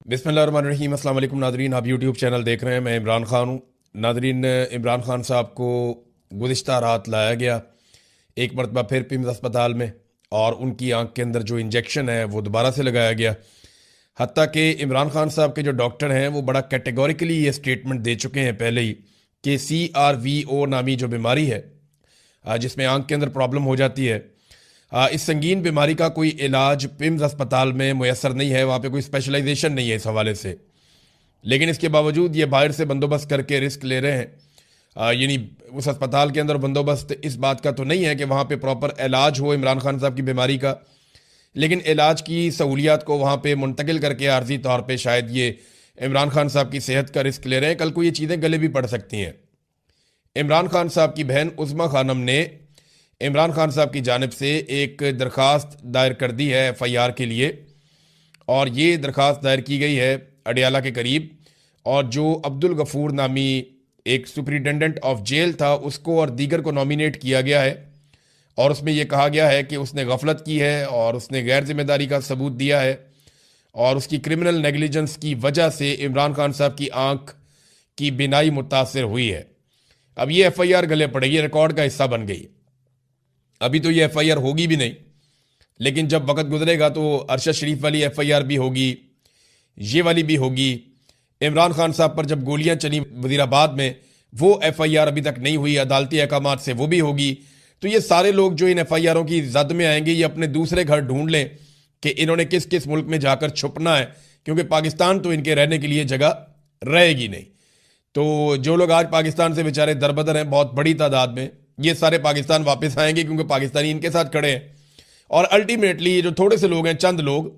बिस्मिल्लाहिर्रहमानिर्रहीम। अस्सलाम वालेकुम नादरीन, आप यूट्यूब चैनल देख रहे हैं। मैं इमरान ख़ान हूँ। नादरीन, इमरान ख़ान साहब को गुज़िश्ता रात लाया गया एक मरतबा फिर पिम्स अस्पताल में, और उनकी आंख के अंदर जो इंजेक्शन है वो दोबारा से लगाया गया। हत्ता कि इमरान ख़ान साहब के जो डॉक्टर हैं वो बड़ा कैटेगोरिकली ये स्टेटमेंट दे चुके हैं पहले ही कि CRVO नामी जो बीमारी है, जिसमें आंख के अंदर प्रॉब्लम हो जाती है, इस संगीन बीमारी का कोई इलाज पिम्स अस्पताल में मुयसर नहीं है। वहाँ पे कोई स्पेशलाइजेशन नहीं है इस हवाले से। लेकिन इसके बावजूद ये बाहर से बंदोबस्त करके रिस्क ले रहे हैं। यानी उस अस्पताल के अंदर बंदोबस्त इस बात का तो नहीं है कि वहाँ पे प्रॉपर इलाज हो इमरान खान साहब की बीमारी का, लेकिन इलाज की सहूलियात को वहाँ पे मुंतकिल करके आर्जी तौर पे शायद ये इमरान खान साहब की सेहत का रिस्क ले रहे हैं। कल को ये चीज़ें गले भी पड़ सकती हैं। इमरान खान साहब की बहन उज़्मा खानम ने इमरान खान साहब की जानिब से एक दरख्वास्त दायर कर दी है FIR के लिए, और ये दरख्वास्त दायर की गई है अडियाला के करीब। और जो अब्दुल गफूर नामी एक सुपरिटेंडेंट ऑफ जेल था, उसको और दीगर को नॉमिनेट किया गया है, और उसमें यह कहा गया है कि उसने गफलत की है और उसने गैर जिम्मेदारी का सबूत दिया है, और उसकी क्रिमिनल नेगलिजेंस की वजह से इमरान खान साहब की आंख की बिनाई मुतासर हुई है। अब ये FIR गले पड़ेगी, रिकॉर्ड का हिस्सा बन गई। अभी तो ये FIR होगी भी नहीं, लेकिन जब वक्त गुजरेगा तो अरशद शरीफ वाली FIR भी होगी, ये वाली भी होगी। इमरान खान साहब पर जब गोलियां चली वजीराबाद में, वो FIR अभी तक नहीं हुई, अदालती अहकामात से वो भी होगी। तो ये सारे लोग जो इन FIRों की जद में आएंगे, ये अपने दूसरे घर ढूंढ लें कि इन्होंने किस किस मुल्क में जाकर छुपना है, क्योंकि पाकिस्तान तो इनके रहने के लिए जगह रहेगी नहीं। तो जो लोग आज पाकिस्तान से बेचारे दरबदर हैं बहुत बड़ी तादाद में, ये सारे पाकिस्तान वापस आएंगे, क्योंकि पाकिस्तानी इनके साथ खड़े हैं। और अल्टीमेटली ये जो थोड़े से लोग हैं, चंद लोग,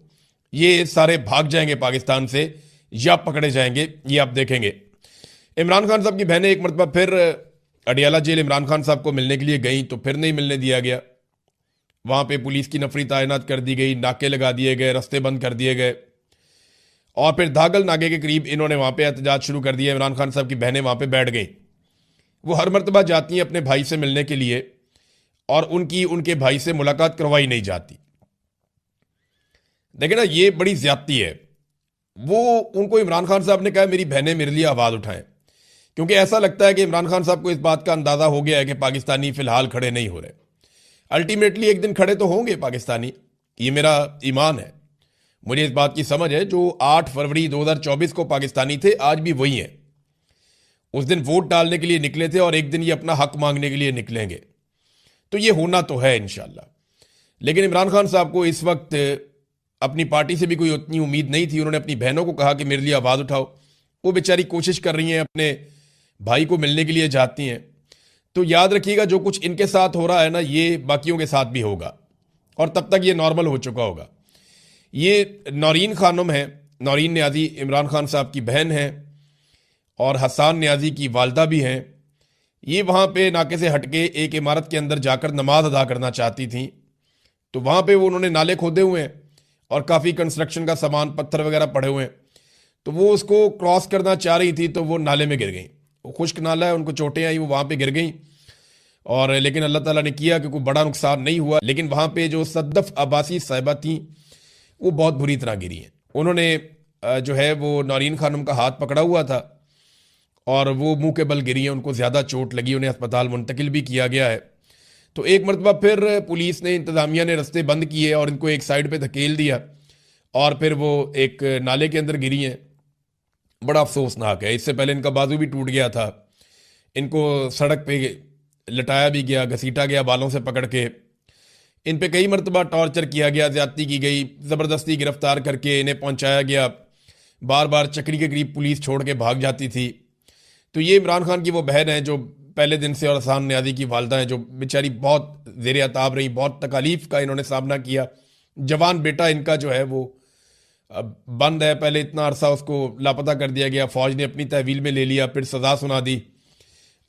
ये सारे भाग जाएंगे पाकिस्तान से या पकड़े जाएंगे, ये आप देखेंगे। इमरान खान साहब की बहनें एक मरतबा फिर अडियाला जेल इमरान खान साहब को मिलने के लिए गई, तो फिर नहीं मिलने दिया गया। वहाँ पे पुलिस की नफरी तैनात कर दी गई, नाके लगा दिए गए, रास्ते बंद कर दिए गए, और फिर धागल नाके के करीब इन्होंने वहाँ पे एहतजाज शुरू कर दिया। इमरान खान साहब की बहनें वहाँ पे बैठ गई। वो हर मरतबा जाती हैं अपने भाई से मिलने के लिए, और उनके भाई से मुलाकात करवाई नहीं जाती। देखिए ना, ये बड़ी ज्यादती है। वो उनको इमरान खान साहब ने कहा मेरी बहनें मेरे लिए आवाज़ उठाएं, क्योंकि ऐसा लगता है कि इमरान खान साहब को इस बात का अंदाज़ा हो गया है कि पाकिस्तानी फ़िलहाल खड़े नहीं हो रहे। अल्टीमेटली एक दिन खड़े तो होंगे पाकिस्तानी, ये मेरा ईमान है। मुझे इस बात की समझ है, जो 8 फरवरी 2024 को पाकिस्तानी थे, आज भी वही हैं। उस दिन वोट डालने के लिए निकले थे, और एक दिन ये अपना हक मांगने के लिए निकलेंगे। तो ये होना तो है इंशाल्लाह। लेकिन इमरान खान साहब को इस वक्त अपनी पार्टी से भी कोई उतनी उम्मीद नहीं थी। उन्होंने अपनी बहनों को कहा कि मेरे लिए आवाज़ उठाओ। वो बेचारी कोशिश कर रही हैं, अपने भाई को मिलने के लिए जाती हैं। तो याद रखिएगा, जो कुछ इनके साथ हो रहा है ना, ये बाकियों के साथ भी होगा, और तब तक ये नॉर्मल हो चुका होगा। ये नौरीन खानम है, नौरीन न्याजी इमरान खान साहब की बहन है, और हसान न्याजी की वालदा भी हैं। ये वहाँ पे नाके से हटके एक इमारत के अंदर जाकर नमाज अदा करना चाहती थी। तो वहाँ पे वो उन्होंने नाले खोदे हुए हैं, और काफ़ी कंस्ट्रक्शन का सामान, पत्थर वगैरह पड़े हुए हैं। तो वो उसको क्रॉस करना चाह रही थी, तो वो नाले में गिर गई। वो खुश्क नाला है, उनको चोटें आई, वो वहाँ पे गिर गई। और लेकिन अल्लाह ताला ने किया कि कोई बड़ा नुकसान नहीं हुआ। लेकिन वहाँ पे जो सद्दफ अब्बासी साहिबा थी, वो बहुत बुरी तरह गिरी हैं। उन्होंने जो है वो नौरीन खानम का हाथ पकड़ा हुआ था, और वो मुंह के बल गिरी हैं। उनको ज़्यादा चोट लगी, उन्हें अस्पताल मुंतकिल भी किया गया है। तो एक मरतबा फिर पुलिस ने, इंतज़ामिया ने रास्ते बंद किए और इनको एक साइड पे धकेल दिया, और फिर वो एक नाले के अंदर गिरी हैं। बड़ा अफसोसनाक है। इससे पहले इनका बाजू भी टूट गया था। इनको सड़क पे लटाया भी गया, घसीटा गया बालों से पकड़ के। इन पे कई मरतबा टॉर्चर किया गया, ज़्यादती की गई, ज़बरदस्ती गिरफ्तार करके इन्हें पहुँचाया गया। बार बार चक्री के करीब पुलिस छोड़ के भाग जाती थी। तो ये इमरान खान की वो बहन है जो पहले दिन से, और हसान न्याजी की वालदा हैं जो बेचारी बहुत ज़ेर अताब रही, बहुत तकालीफ का इन्होंने सामना किया। जवान बेटा इनका जो है वो बंद है। पहले इतना अरसा उसको लापता कर दिया गया, फ़ौज ने अपनी तहवील में ले लिया, फिर सज़ा सुना दी,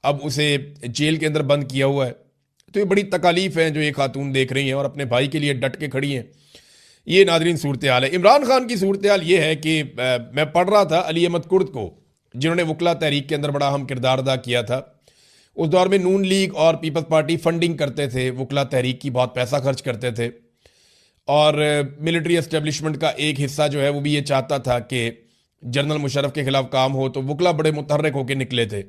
अब उसे जेल के अंदर बंद किया हुआ है। तो ये बड़ी तकालीफ है जो ये खातून देख रही हैं, और अपने भाई के लिए डट के खड़ी हैं। ये नादरीन सूरत हाल है। इमरान खान की सूरत हाल ये है कि मैं पढ़ रहा था अली अहमद कुर्द को, जिन्होंने वकला तहरीक के अंदर बड़ा अहम किरदार अदा किया था। उस दौर में नून लीग और पीपल्स पार्टी फंडिंग करते थे, वकला तहरीक की बहुत पैसा खर्च करते थे, और मिलिट्री एस्टेब्लिशमेंट का एक हिस्सा जो है वो भी ये चाहता था कि जनरल मुशर्रफ के खिलाफ काम हो, तो वकला बड़े मुतहर्रिक होकर निकले थे।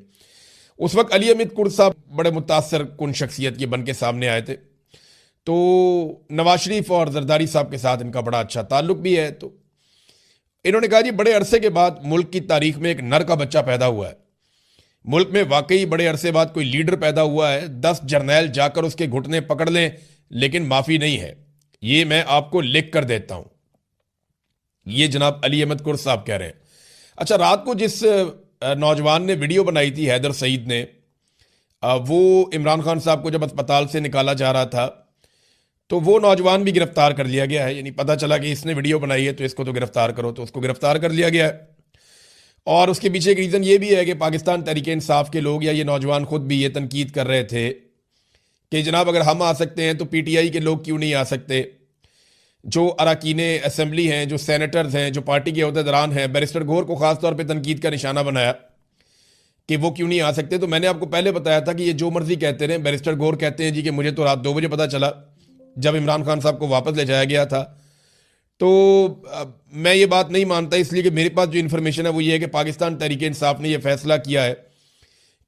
उस वक्त अली हमीद कुर्द साहब बड़े मुतासर कुन शख्सियत के बन के सामने आए थे। तो नवाज शरीफ और जरदारी साहब के साथ इनका बड़ा अच्छा ताल्लुक भी है। तो इन्होंने कहा जी बड़े अरसे के बाद मुल्क की तारीख में एक नर का बच्चा पैदा हुआ है। मुल्क में वाकई बड़े अरसे बाद कोई लीडर पैदा हुआ है। 10 जर्नैल जाकर उसके घुटने पकड़ लें लेकिन माफी नहीं है, ये मैं आपको लिख कर देता हूं। ये जनाब अली अहमद कुर्द साहब कह रहे हैं। अच्छा, रात को जिस नौजवान ने वीडियो बनाई थी, हैदर सईद ने, वो इमरान खान साहब को जब अस्पताल से निकाला जा रहा था तो वो नौजवान भी गिरफ्तार कर लिया गया है। यानी पता चला कि इसने वीडियो बनाई है तो इसको तो गिरफ्तार करो, तो उसको गिरफ्तार कर लिया गया है। और उसके पीछे एक रीज़न ये भी है कि पाकिस्तान तहरीक इंसाफ के लोग या ये नौजवान खुद भी ये तनकीद कर रहे थे कि जनाब अगर हम आ सकते हैं तो पीटीआई के लोग क्यों नहीं आ सकते। जो अरकान असम्बली हैं, जो सेनेटर्स हैं, जो पार्टी के अहदेदारान हैं, बैरिस्टर गौहर को खास तौर पे तनकीद का निशाना बनाया कि वो क्यों नहीं आ सकते। तो मैंने आपको पहले बताया था कि ये जो मर्जी कहते रहे। बैरिस्टर गौहर कहते हैं जी कि मुझे तो रात 2 बजे पता चला जब इमरान खान साहब को वापस ले जाया गया था। तो मैं ये बात नहीं मानता, इसलिए कि मेरे पास जो इन्फॉर्मेशन है वो ये है कि पाकिस्तान तहरीक इंसाफ ने यह फैसला किया है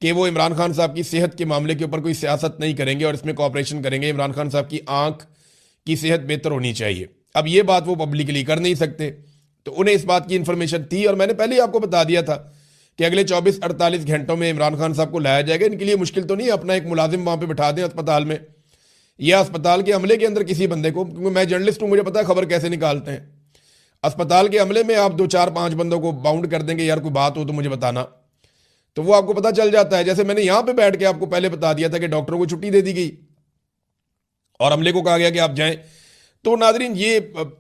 कि वो इमरान खान साहब की सेहत के मामले के ऊपर कोई सियासत नहीं करेंगे और इसमें कोऑपरेशन करेंगे। इमरान खान साहब की आंख की सेहत बेहतर होनी चाहिए। अब ये बात वो पब्लिकली कर नहीं सकते, तो उन्हें इस बात की इंफॉर्मेशन थी और मैंने पहले ही आपको बता दिया था कि अगले 24-48 घंटों में इमरान खान साहब को लाया जाएगा। इनके लिए मुश्किल तो नहीं है, अपना एक मुलाजिम वहां पर बिठा दें अस्पताल में या अस्पताल के अमले के अंदर किसी बंदे को, क्योंकि मैं जर्नलिस्ट हूं, मुझे पता है खबर कैसे निकालते हैं। अस्पताल के अमले में आप 2, 4, 5 बंदों को बाउंड कर देंगे, यार कोई बात हो तो मुझे बताना, तो वो आपको पता चल जाता है। जैसे मैंने यहां पे बैठ के आपको पहले बता दिया था कि डॉक्टरों को छुट्टी दे दी गई और अमले को कहा गया कि आप जाएं। तो नाजरीन, ये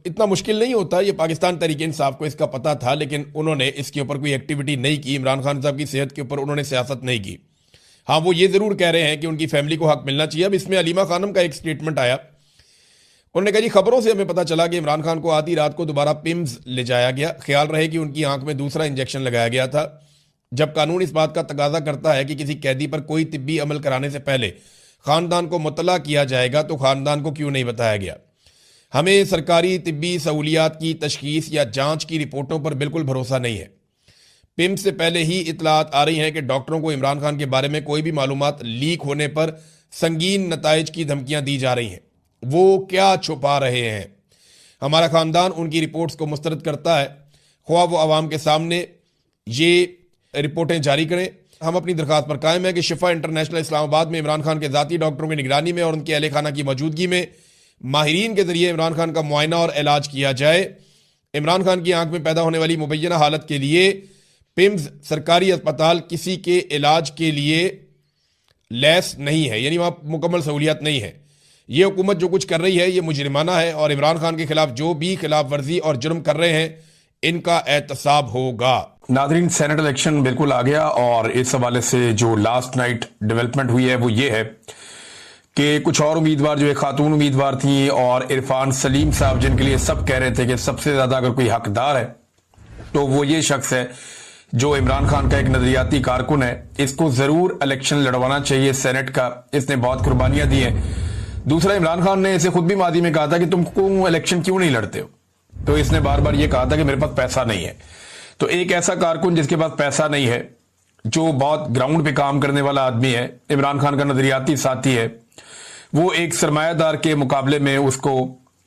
इतना मुश्किल नहीं होता, ये पाकिस्तान तहरीक इंसाफ को इसका पता था, लेकिन उन्होंने इसके ऊपर कोई एक्टिविटी नहीं की। इमरान खान साहब की सेहत के ऊपर उन्होंने सियासत नहीं की। हाँ, वो ये जरूर कह रहे हैं कि उनकी फैमिली को हक मिलना चाहिए। अब इसमें अलीमा खानम का एक स्टेटमेंट आया, उन्होंने कहा जी खबरों से हमें पता चला कि इमरान खान को आधी रात को दोबारा पिम्स ले जाया गया। ख्याल रहे कि उनकी आंख में दूसरा इंजेक्शन लगाया गया था। जब कानून इस बात का तकाजा करता है कि किसी कैदी पर कोई तिब्बी अमल कराने से पहले खानदान को मुतला किया जाएगा तो खानदान को क्यों नहीं बताया गया। हमें सरकारी तिब्बी सहूलियात की तशखीस या जांच की रिपोर्टों पर बिल्कुल भरोसा नहीं है। पिम्स से पहले ही इतलात आ रही हैं कि डॉक्टरों को इमरान खान के बारे में कोई भी मालूमात लीक होने पर संगीन नताइज की धमकियां दी जा रही हैं। वो क्या छुपा रहे हैं? हमारा खानदान उनकी रिपोर्ट्स को मुस्तरद करता है, ख्वाह वो आवाम के सामने ये रिपोर्टें जारी करें। हम अपनी दरखास्त पर कायम है कि शिफा इंटरनेशनल इस्लामाबाद में इमरान खान के ज़ाती डॉक्टरों की निगरानी में और उनके अहले खाना की मौजूदगी में माहिरीन के जरिए इमरान खान का मुआयना और इलाज किया जाए। इमरान खान की आंख में पैदा होने वाली मुबैना हालत के लिए पिम्स सरकारी अस्पताल किसी के इलाज के लिए लैस नहीं है, यानी वहाँ मुकम्मल सहूलियत नहीं है। ये हुकूमत जो कुछ कर रही है ये मुजरिमाना है और इमरान खान के खिलाफ जो भी खिलाफ वर्जी और जुर्म कर रहे हैं इनका एहतसाब होगा। नादरीन, सेनेट इलेक्शन बिल्कुल आ गया और इस हवाले से जो लास्ट नाइट डेवलपमेंट हुई है वो ये है कि कुछ और उम्मीदवार जो एक खातून उम्मीदवार थी और इरफान सलीम साहब, जिनके लिए सब कह रहे थे कि सबसे ज्यादा अगर कोई हकदार है तो वो ये शख्स है जो इमरान खान का एक नजरियाती कारकुन है, इसको जरूर इलेक्शन लड़वाना चाहिए सेनेट का, इसने बहुत कुर्बानियां दी हैं। दूसरा, इमरान खान ने इसे खुद भी मादी में कहा था कि तुम इलेक्शन क्यों नहीं लड़ते हो, तो इसने बार बार ये कहा था कि मेरे पास पैसा नहीं है। तो एक ऐसा कारकुन जिसके पास पैसा नहीं है, जो बहुत ग्राउंड पे काम करने वाला आदमी है, इमरान खान का नजरियाती साथी है, वो एक सरमायादार के मुकाबले में उसको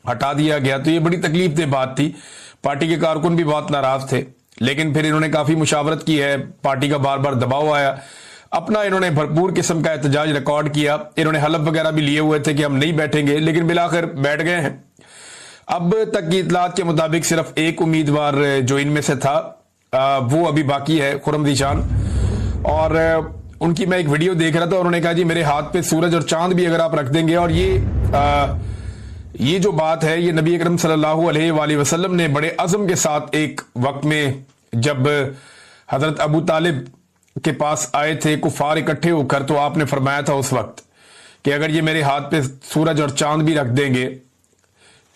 हटा दिया गया। तो ये बड़ी तकलीफ दे बात थी। पार्टी के कारकुन भी बहुत नाराज थे, लेकिन फिर इन्होंने काफी मुशावरत की है, पार्टी का बार बार दबाव आया, अपना इन्होंने भरपूर किस्म का एहतजाज रिकॉर्ड किया। इन्होंने हलफ वगैरह भी लिए हुए थे कि हम नहीं बैठेंगे, लेकिन बिलाखिर बैठ गए हैं। अब तक की इतलात के मुताबिक सिर्फ एक उम्मीदवार जो इनमें से था वो अभी बाकी है, खुर्रम ज़ीशान। और उनकी मैं एक वीडियो देख रहा था, उन्होंने कहा जी मेरे हाथ पे सूरज और चांद भी अगर आप रख देंगे। और ये जो बात है ये नबी अकरम सल्लल्लाहु अलैहि वसल्लम ने बड़े अज़म के साथ एक वक्त में जब हजरत अबू तालिब के पास आए थे कुफार इकट्ठे होकर, तो आपने फरमाया था उस वक्त कि अगर ये मेरे हाथ पे सूरज और चांद भी रख देंगे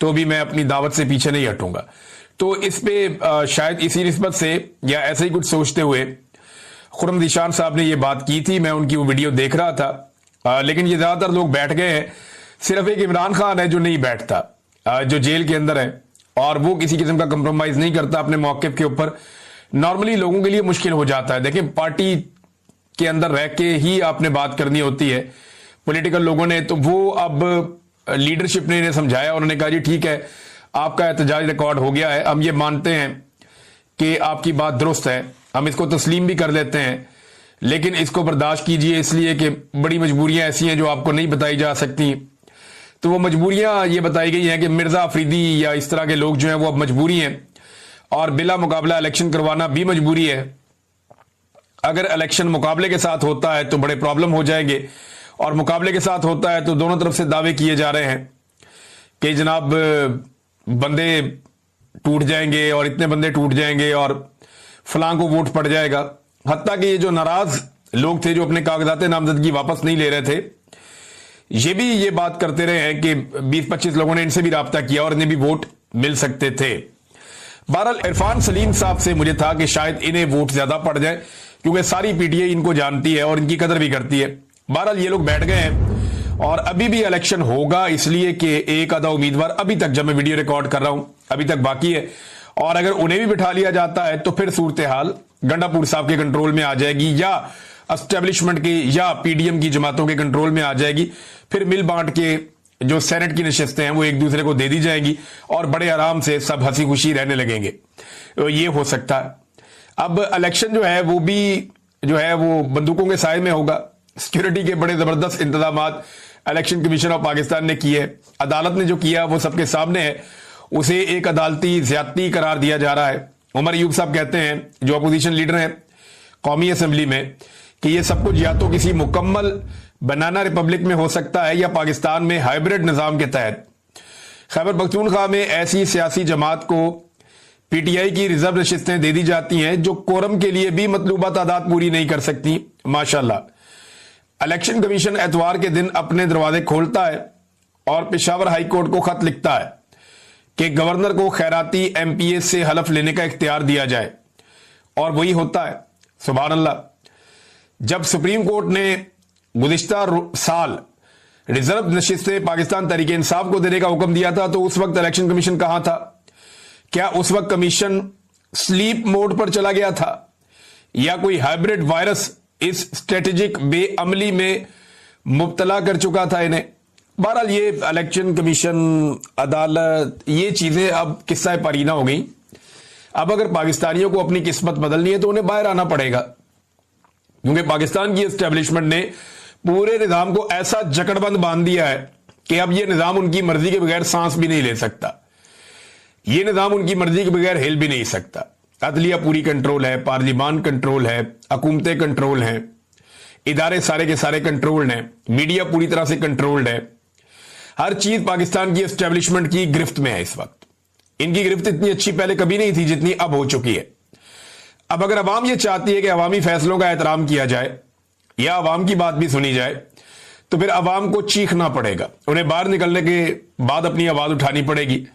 तो भी मैं अपनी दावत से पीछे नहीं हटूंगा। तो इस पे शायद इसी निस्बत से या ऐसे ही कुछ सोचते हुए खुर्रम ज़ीशान साहब ने ये बात की थी। मैं उनकी वो वीडियो देख रहा था, लेकिन ये ज्यादातर लोग बैठ गए हैं। सिर्फ एक इमरान खान है जो नहीं बैठता, जो जेल के अंदर है, और वो किसी किस्म का कंप्रोमाइज नहीं करता अपने मौके के ऊपर। नॉर्मली लोगों के लिए मुश्किल हो जाता है। देखिए, पार्टी के अंदर रह के ही आपने बात करनी होती है पॉलिटिकल लोगों ने, तो वो अब लीडरशिप ने इन्हें समझाया, उन्होंने कहा जी ठीक है, आपका एहतजाज रिकॉर्ड हो गया है, हम ये मानते हैं कि आपकी बात दुरुस्त है, हम इसको तस्लीम भी कर लेते हैं, लेकिन इसको बर्दाश्त कीजिए इसलिए कि बड़ी मजबूरियां ऐसी हैं जो आपको नहीं बताई जा सकती। तो वो मजबूरियां ये बताई गई हैं कि मिर्जा अफरीदी या इस तरह के लोग जो हैं वो अब मजबूरी हैं, और बिला मुकाबला इलेक्शन करवाना भी मजबूरी है। अगर इलेक्शन मुकाबले के साथ होता है तो बड़े प्रॉब्लम हो जाएंगे, और मुकाबले के साथ होता है तो दोनों तरफ से दावे किए जा रहे हैं कि जनाब बंदे टूट जाएंगे और इतने बंदे टूट जाएंगे और फलां को वोट पड़ जाएगा। हत्ता कि ये जो नाराज लोग थे जो अपने कागजात नामजदगी वापस नहीं ले रहे थे, ये भी ये बात करते रहे हैं कि 20-25 लोगों ने इनसे भी राब्ता किया और इन्हें भी वोट मिल सकते थे। बहरहाल इरफान सलीम साहब से मुझे था कि शायद इन्हें वोट ज्यादा पड़ जाए, क्योंकि सारी पीटीआई इनको जानती है और इनकी कदर भी करती है। बहरहाल ये लोग बैठ गए हैं और अभी भी इलेक्शन होगा, इसलिए कि एक आधा उम्मीदवार अभी तक, जब मैं वीडियो रिकॉर्ड कर रहा हूं, अभी तक बाकी है, और अगर उन्हें भी बिठा लिया जाता है तो फिर सूरत हाल गंडापुर साहब के कंट्रोल में आ जाएगी, या एस्टेब्लिशमेंट की या पीडीएम की जमातों के कंट्रोल में आ जाएगी। फिर मिल बांट के जो सेनेट की नशिस्तें हैं वो एक दूसरे को दे दी जाएंगी और बड़े आराम से सब हंसी खुशी रहने लगेंगे। तो ये हो सकता है। अब इलेक्शन जो है वो भी जो है वो बंदूकों के साए में होगा। सिक्योरिटी के बड़े जबरदस्त इंतजाम इलेक्शन कमीशन ऑफ पाकिस्तान ने किए। अदालत ने जो किया वो सबके सामने है, उसे एक अदालती ज्यादती करार दिया जा रहा है। उमर अयूब साहब कहते हैं, जो अपोजिशन लीडर हैं कौमी असेंबली में, कि ये सब कुछ या तो किसी मुकम्मल बनाना रिपब्लिक में हो सकता है या पाकिस्तान में हाइब्रिड निजाम के तहत खैबर पख्तूनख्वा में ऐसी सियासी जमात को पीटीआई की रिजर्व नशिस्तें दे दी जाती हैं जो कोरम के लिए भी मतलूबा तादाद पूरी नहीं कर सकती। माशाल्लाह इलेक्शन कमीशन एतवार के दिन अपने दरवाजे खोलता है और पेशावर हाई कोर्ट को खत लिखता है कि गवर्नर को खैराती एमपीए से हलफ लेने का इख्तियार दिया जाए, और वही होता है। सुभान अल्लाह। जब सुप्रीम कोर्ट ने गुज़िश्ता साल रिजर्व नशिस्तें पाकिस्तान तहरीक इंसाफ को देने का हुक्म दिया था, तो उस वक्त इलेक्शन कमीशन कहां था? क्या उस वक्त कमीशन स्लीप मोड पर चला गया था, या कोई हाइब्रिड वायरस इस स्ट्रेटेजिक बेअमली में मुब्तला कर चुका था इन्हें? बहरहाल ये इलेक्शन कमीशन, अदालत, ये चीजें अब किस्सा परीना हो गई। अब अगर पाकिस्तानियों को अपनी किस्मत बदलनी है तो उन्हें बाहर आना पड़ेगा, क्योंकि पाकिस्तान की एस्टेब्लिशमेंट ने पूरे निजाम को ऐसा जकड़बंद बांध दिया है कि अब यह निजाम उनकी मर्जी के बगैर सांस भी नहीं ले सकता, यह निजाम उनकी मर्जी के बगैर हिल भी नहीं सकता। अदलिया पूरी कंट्रोल है, पार्लिमान कंट्रोल है, हुकूमतें कंट्रोल हैं, इदारे सारे के सारे कंट्रोल्ड हैं, मीडिया पूरी तरह से कंट्रोल्ड है। हर चीज पाकिस्तान की एस्टेब्लिशमेंट की गिरफ्त में है इस वक्त। इनकी गिरफ्त इतनी अच्छी पहले कभी नहीं थी जितनी अब हो चुकी है। अब अगर अवाम यह चाहती है कि अवामी फैसलों का एहतराम किया जाए या अवाम की बात भी सुनी जाए, तो फिर अवाम को चीखना पड़ेगा, उन्हें बाहर निकलने के बाद अपनी आवाज उठानी पड़ेगी।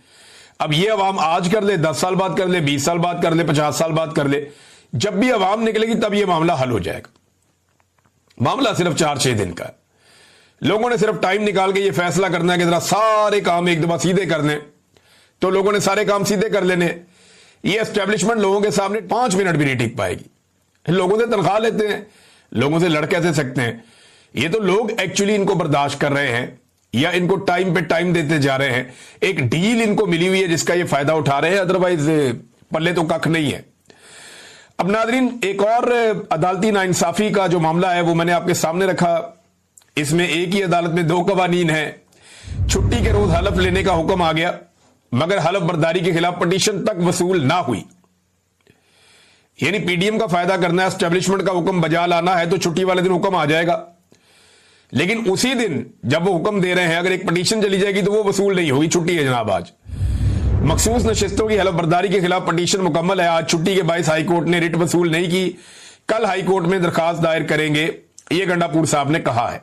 अब यह अवाम आज कर ले, 10 साल बाद कर ले, 20 साल बाद कर ले, 50 साल बाद कर ले, जब भी अवाम निकलेगी तब यह मामला हल हो जाएगा। मामला सिर्फ 4-6 दिन का है। लोगों ने सिर्फ टाइम निकाल के यह फैसला करना है कि जरा सारे काम एक दफा सीधे कर लें, तो लोगों ने सारे काम सीधे कर लेने। ये एस्टेब्लिशमेंट लोगों के सामने 5 मिनट भी नहीं टिक पाएगी। लोगों से तनख्वाह लेते हैं, लोगों से लड़ कैसे सकते हैं? ये तो लोग एक्चुअली इनको बर्दाश्त कर रहे हैं या इनको टाइम पे टाइम देते जा रहे हैं। एक डील इनको मिली हुई है जिसका ये फायदा उठा रहे हैं, अदरवाइज पल्ले तो कख नहीं है। अब नाजरीन, एक और अदालती नाइंसाफी का जो मामला है वो मैंने आपके सामने रखा। इसमें एक ही अदालत में 2 कवानीन है। छुट्टी के रोज हलफ लेने का हुक्म आ गया, मगर हलफ बर्दारी के खिलाफ पिटीशन तक वसूल ना हुई। यानी पीडीएम का फायदा करना है, एस्टेब्लिशमेंट का हुक्म बजा लाना है, तो छुट्टी वाले दिन हुक्म आ जाएगा, लेकिन उसी दिन जब वो हुक्म दे रहे हैं अगर एक पिटीशन चली जाएगी तो वो वसूल नहीं होगी। छुट्टी है जनाब आज। मखसूस नशिस्तों की हलफ बर्दारी के खिलाफ पिटीशन मुकम्मल है। आज छुट्टी के बायस हाईकोर्ट ने रिट वसूल नहीं की, कल हाईकोर्ट में दरखास्त दायर करेंगे, ये गंडापुर साहब ने कहा है।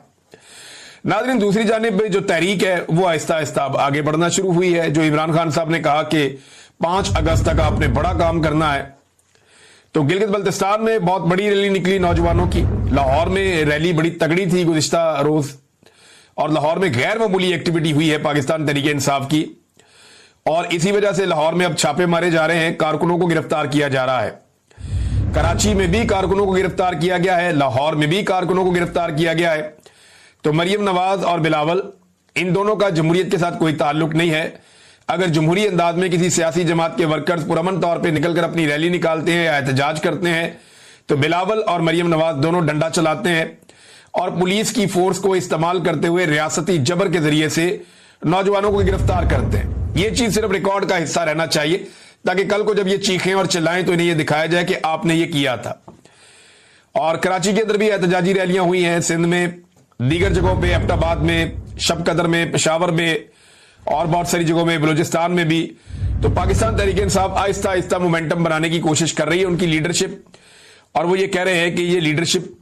नाज़रीन, दूसरी जानिब जो तहरीक है वो आहिस्ता आहिस्ता आगे बढ़ना शुरू हुई है। जो इमरान खान साहब ने कहा कि 5 अगस्त तक आपने बड़ा काम करना है, तो गिलगित बल्तिस्तान में बहुत बड़ी रैली निकली नौजवानों की। लाहौर में रैली बड़ी तगड़ी थी गुज़िश्ता रोज, और लाहौर में गैर मामूली एक्टिविटी हुई है पाकिस्तान तहरीक इंसाफ की, और इसी वजह से लाहौर में अब छापे मारे जा रहे हैं, कारकुनों को गिरफ्तार किया जा रहा है। कराची में भी कारकुनों को गिरफ्तार किया गया है, लाहौर में भी कारकुनों को गिरफ्तार किया गया है। तो मरियम नवाज और बिलावल, इन दोनों का जमहूरियत के साथ कोई ताल्लुक नहीं है। अगर जमहूरी अंदाज में किसी सियासी जमात के वर्कर्स पुरअमन तौर पे निकलकर अपनी रैली निकालते हैं या एहतजाज करते हैं, तो बिलावल और मरियम नवाज दोनों डंडा चलाते हैं और पुलिस की फोर्स को इस्तेमाल करते हुए रियासती जबर के जरिए से नौजवानों को गिरफ्तार करते हैं। यह चीज सिर्फ रिकॉर्ड का हिस्सा रहना चाहिए, ताकि कल को जब ये चीखें और चिल्लाएं तो इन्हें यह दिखाया जाए कि आपने ये किया था। और कराची के अंदर भी एहतजाजी रैलियां हुई हैं, सिंध में, दीगर जगहों पे, एबटाबाद में, शबकदर में, पेशावर में और बहुत सारी जगहों में, बलूचिस्तान में भी। तो पाकिस्तान तहरीक-ए-इंसाफ आहिस्ता आहिस्ता मोमेंटम बनाने की कोशिश कर रही है, उनकी लीडरशिप, और वो ये कह रहे हैं कि ये लीडरशिप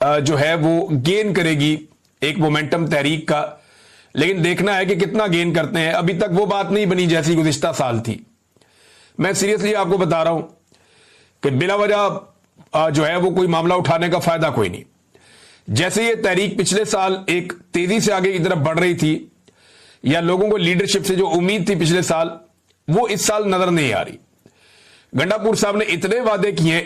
जो है वो गेन करेगी एक मोमेंटम तहरीक का, लेकिन देखना है कि कितना गेन करते हैं। अभी तक वो बात नहीं बनी जैसी गुज़िश्ता साल थी। मैं सीरियसली आपको बता रहा हूं कि बिला वजह जो है वो कोई मामला उठाने का फायदा कोई नहीं। जैसे ये तहरीक पिछले साल एक तेजी से आगे की तरफ बढ़ रही थी, या लोगों को लीडरशिप से जो उम्मीद थी पिछले साल, वो इस साल नजर नहीं आ रही। गंडापुर साहब ने इतने वादे किए